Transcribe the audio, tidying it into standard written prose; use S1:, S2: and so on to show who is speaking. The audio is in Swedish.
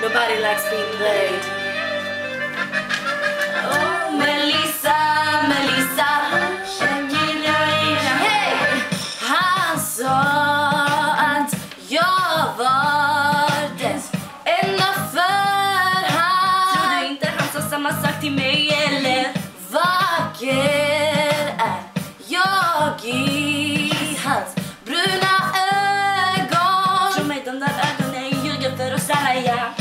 S1: Nobody likes being played. Oh, Melissa, Melissa, hey! Han sa att jag var dess enda förhand. Tror du inte han sa samma sak till mig eller? Vacker är jag i hans bruna ögon. Tro mig, de där ögonen ljuger för oss alla, ja.